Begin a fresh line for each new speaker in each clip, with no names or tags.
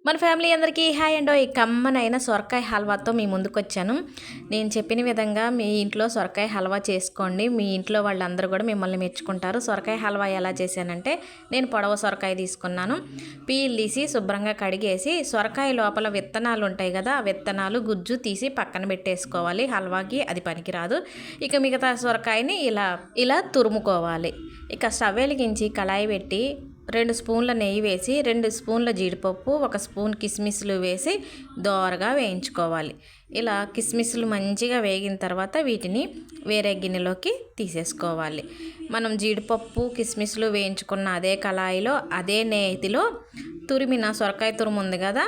మన ఫ్యామిలీ అందరికీ హాయ్ అండో. ఈ కమ్మనైన సొరకాయ హల్వాతో మీ ముందుకు వచ్చాను. నేను చెప్పిన విధంగా మీ ఇంట్లో సొరకాయ హల్వా చేసుకోండి. మీ ఇంట్లో వాళ్ళందరూ కూడా మిమ్మల్ని మెచ్చుకుంటారు. సొరకాయ హల్వా ఎలా చేశానంటే, నేను పొడవ సొరకాయ తీసుకున్నాను. పీల్ తీసి శుభ్రంగా కడిగేసి, సొరకాయ లోపల విత్తనాలు ఉంటాయి కదా, ఆ విత్తనాలు గుజ్జు తీసి పక్కన పెట్టేసుకోవాలి. హల్వాకి అది పనికిరాదు. ఇక మిగతా సొరకాయని ఇలా తురుముకోవాలి. ఇక స్టవ్ వెలిగించి కళాయి పెట్టి 2 స్పూన్ల నెయ్యి వేసి 2 స్పూన్ల జీడిపప్పు 1 స్పూన్ కిస్మిస్లు వేసి దోరగా వేయించుకోవాలి. ఇలా కిస్మిస్లు మంచిగా వేగిన తర్వాత వీటిని వేరే గిన్నెలోకి తీసేసుకోవాలి. మనం జీడిపప్పు కిస్మిస్లు వేయించుకున్న అదే కళాయిలో అదే నేతిలో తురిమిన సొరకాయ తురుము ఉంది కదా,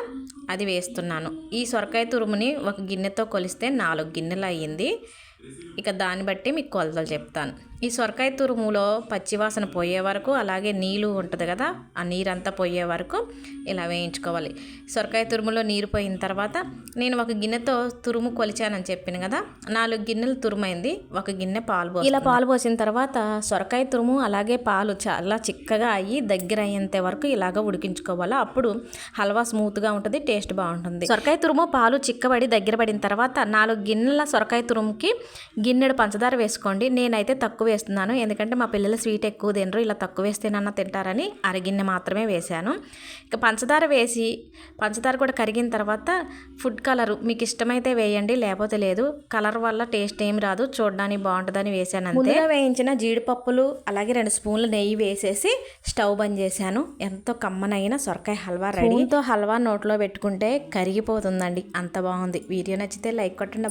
అది వేస్తున్నాను. ఈ సొరకాయ తురుముని ఒక గిన్నెతో కొలిస్తే 4 గిన్నెలు అయ్యింది. ఇక దాన్ని బట్టి మీకు కొలతలు చెప్తాను. ఈ సొరకాయ తురుములో పచ్చివాసన పోయే వరకు, అలాగే నీళ్ళు ఉంటుంది కదా, ఆ నీరంతా పోయే వరకు ఇలా వేయించుకోవాలి. సొరకాయ తురుములో నీరు పోయిన తర్వాత నేను ఒక గిన్నెతో తురుము కొలిచానని చెప్పాను కదా, 4 గిన్నెలు తురుమైంది. 1 గిన్నె పాలు పోసి ఇలా పాలు పోసిన తర్వాత సొరకాయ తురుము అలాగే పాలు చాలా చిక్కగా అయ్యి దగ్గర అయ్యేంత వరకు ఇలాగ ఉడికించుకోవాలి. అప్పుడు హల్వా స్మూత్గా ఉంటుంది, టేస్ట్ బాగుంటుంది. సొరకాయ తురుము పాలు చిక్కబడి దగ్గర పడిన తర్వాత 4 గిన్నెల సొరకాయ తురుముకి గిన్నెడు పంచదార వేసుకోండి. నేనైతే తక్కువ వేస్తున్నాను, ఎందుకంటే మా పిల్లలు స్వీట్ ఎక్కువ తినరు, ఇలా తక్కువ వేస్తేనన్నా తింటారని అరగిన్నె మాత్రమే వేశాను. ఇక పంచదార వేసి పంచదార కూడా కరిగిన తర్వాత ఫుడ్ కలరు మీకు ఇష్టమైతే వేయండి, లేకపోతే లేదు. కలర్ వల్ల టేస్ట్ ఏమి రాదు, చూడడానికి బాగుంటుందని వేసాను అంతే. ముందుగా వేయించిన జీడిపప్పులు అలాగే 2 స్పూన్ల నెయ్యి వేసేసి స్టవ్ బంద్ చేశాను. ఎంతో కమ్మనైన సొరకాయ హల్వా రెడీ. హల్వా నోట్లో పెట్టుకుంటే కరిగిపోతుందండి, అంత బాగుంది. వీడియో నచ్చితే లైక్ కొట్టండి.